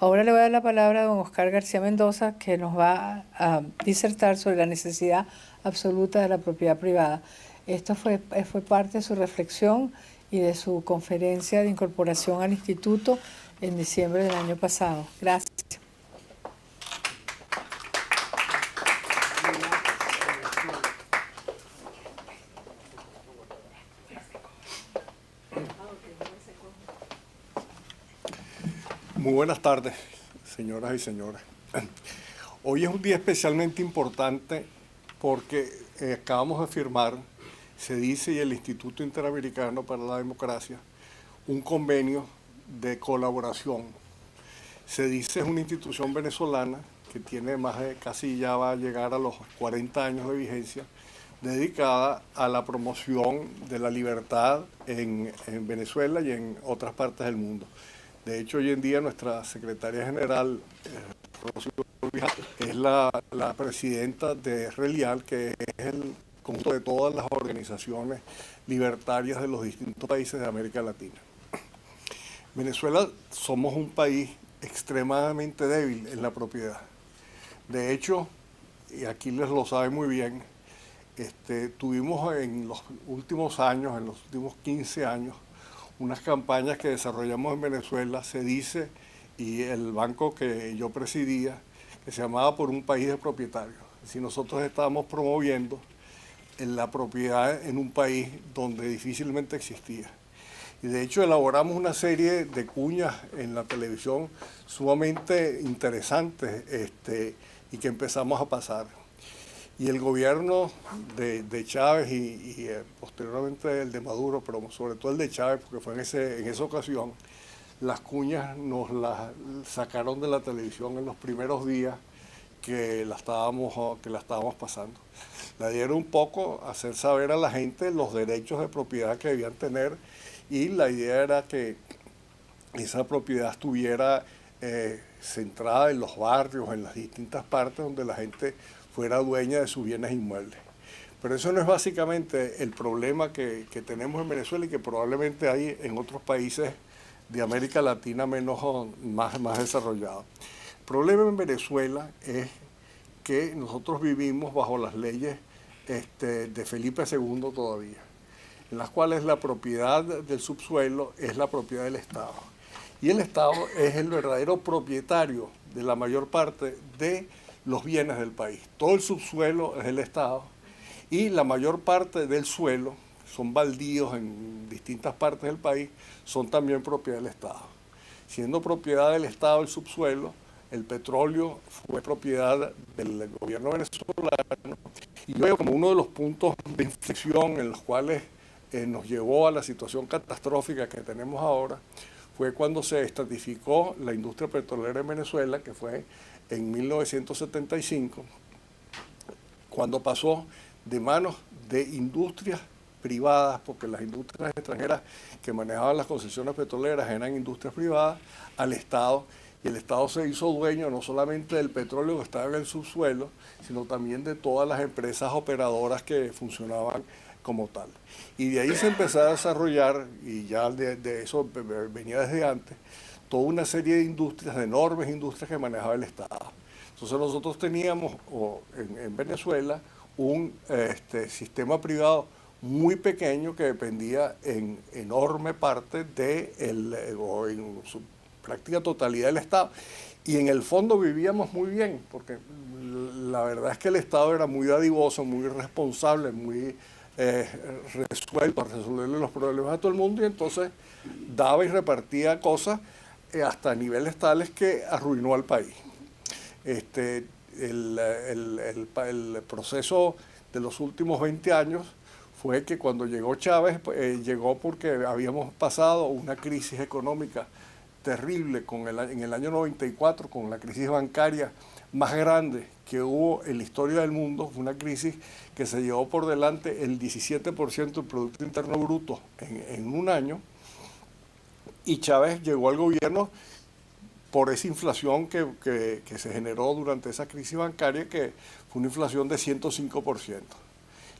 Ahora le voy a dar la palabra a don Oscar García Mendoza, que nos va a disertar sobre la necesidad absoluta de la propiedad privada. Esto fue parte de su reflexión y de su conferencia de incorporación al instituto en diciembre del año pasado. Gracias. Muy buenas tardes, señoras y señores. Hoy es un día especialmente importante porque acabamos de firmar, CEDICE y el Instituto Interamericano para la Democracia, un convenio de colaboración. CEDICE es una institución venezolana que tiene casi ya va a llegar a los 40 años de vigencia, dedicada a la promoción de la libertad en Venezuela y en otras partes del mundo. De hecho, hoy en día nuestra secretaria general, Rocío Vijay, es la presidenta de RELIAL, que es el conjunto de todas las organizaciones libertarias de los distintos países de América Latina. Venezuela somos un país extremadamente débil en la propiedad. De hecho, y aquí les lo saben muy bien, tuvimos en los últimos años, en los últimos 15 años, unas campañas que desarrollamos en Venezuela, CEDICE y el banco que yo presidía, que se llamaba Por un País de Propietarios. Si nosotros estábamos promoviendo la propiedad en un país donde difícilmente existía. Y de hecho elaboramos una serie de cuñas en la televisión sumamente interesantes y que empezamos a pasar. Y el gobierno de Chávez y posteriormente el de Maduro, pero sobre todo el de Chávez, porque fue en esa ocasión, las cuñas nos las sacaron de la televisión en los primeros días que la estábamos pasando. La dieron un poco a hacer saber a la gente los derechos de propiedad que debían tener, y la idea era que esa propiedad estuviera centrada en los barrios, en las distintas partes donde la gente fuera dueña de sus bienes inmuebles. Pero eso no es básicamente el problema que tenemos en Venezuela y que probablemente hay en otros países de América Latina más desarrollados. El problema en Venezuela es que nosotros vivimos bajo las leyes de Felipe II todavía, en las cuales la propiedad del subsuelo es la propiedad del Estado. Y el Estado es el verdadero propietario de la mayor parte de los bienes del país. Todo el subsuelo es del Estado y la mayor parte del suelo, son baldíos en distintas partes del país, son también propiedad del Estado. Siendo propiedad del Estado el subsuelo, el petróleo fue propiedad del gobierno venezolano, y luego, como uno de los puntos de inflexión en los cuales nos llevó a la situación catastrófica que tenemos ahora, fue cuando se estratificó la industria petrolera en Venezuela, que fue en 1975, cuando pasó de manos de industrias privadas, porque las industrias extranjeras que manejaban las concesiones petroleras eran industrias privadas, al Estado, y el Estado se hizo dueño no solamente del petróleo que estaba en el subsuelo, sino también de todas las empresas operadoras que funcionaban como tal. Y de ahí se empezó a desarrollar, y ya de eso venía desde antes, toda una serie de industrias, de enormes industrias que manejaba el Estado. Entonces nosotros teníamos en Venezuela un sistema privado muy pequeño que dependía en enorme parte o en su práctica totalidad del Estado. Y en el fondo vivíamos muy bien, porque la verdad es que el Estado era muy dadivoso, muy responsable, muy resuelto a resolverle los problemas a todo el mundo, y entonces daba y repartía cosas hasta niveles tales que arruinó al país. El proceso de los últimos 20 años fue que cuando llegó Chávez, llegó porque habíamos pasado una crisis económica terrible en el año 94, con la crisis bancaria más grande que hubo en la historia del mundo. Fue una crisis que se llevó por delante el 17% del Producto Interno Bruto en un año, y Chávez llegó al gobierno por esa inflación que se generó durante esa crisis bancaria, que fue una inflación de 105%.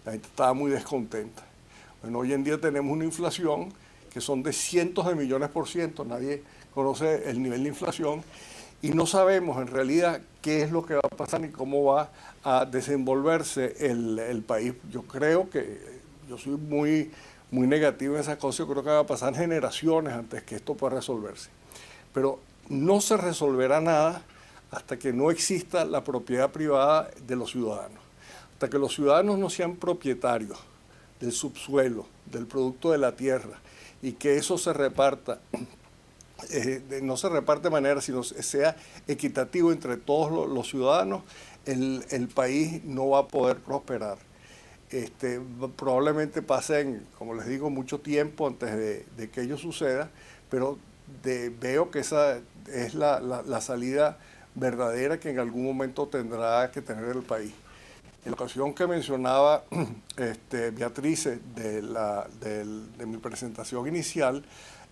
La gente estaba muy descontenta. Bueno, hoy en día tenemos una inflación que son de cientos de millones por ciento, nadie conoce el nivel de inflación, y no sabemos en realidad qué es lo que va a pasar ni cómo va a desenvolverse el país. Yo creo que, yo soy muy negativo en esas cosas, yo creo que va a pasar generaciones antes que esto pueda resolverse. Pero no se resolverá nada hasta que no exista la propiedad privada de los ciudadanos. Hasta que los ciudadanos no sean propietarios del subsuelo, del producto de la tierra, y que eso se reparta, no se reparte de manera, sino sea equitativo entre todos los ciudadanos, el país no va a poder prosperar. Probablemente pasen, como les digo, mucho tiempo antes de que ello suceda, pero veo que esa es la salida verdadera que en algún momento tendrá que tener el país. En la ocasión que mencionaba Beatriz de mi presentación inicial,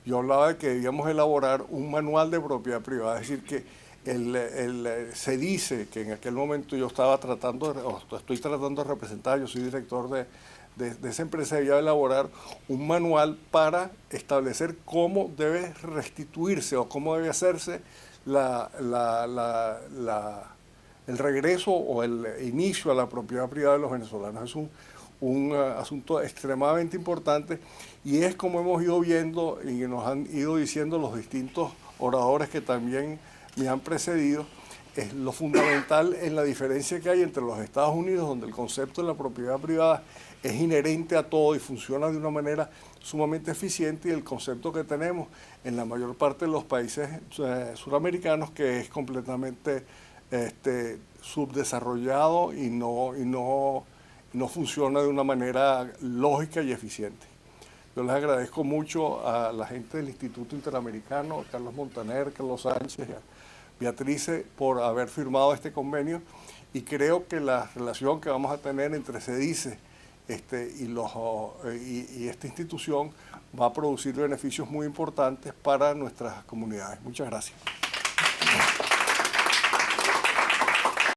yo hablaba de que debíamos elaborar un manual de propiedad privada, es decir, que se dice que en aquel momento yo estaba estoy tratando de representar, yo soy director de esa empresa, debía elaborar un manual para establecer cómo debe restituirse o cómo debe hacerse el regreso o el inicio a la propiedad privada de los venezolanos. Es un asunto extremadamente importante y es como hemos ido viendo y nos han ido diciendo los distintos oradores que también me han precedido, es lo fundamental en la diferencia que hay entre los Estados Unidos, donde el concepto de la propiedad privada es inherente a todo y funciona de una manera sumamente eficiente, y el concepto que tenemos en la mayor parte de los países suramericanos, que es completamente subdesarrollado y no funciona de una manera lógica y eficiente. Yo les agradezco mucho a la gente del Instituto Interamericano, a Carlos Montaner, Carlos Sánchez, a Beatriz, por haber firmado este convenio, y creo que la relación que vamos a tener entre CEDICE y esta institución va a producir beneficios muy importantes para nuestras comunidades. Muchas gracias.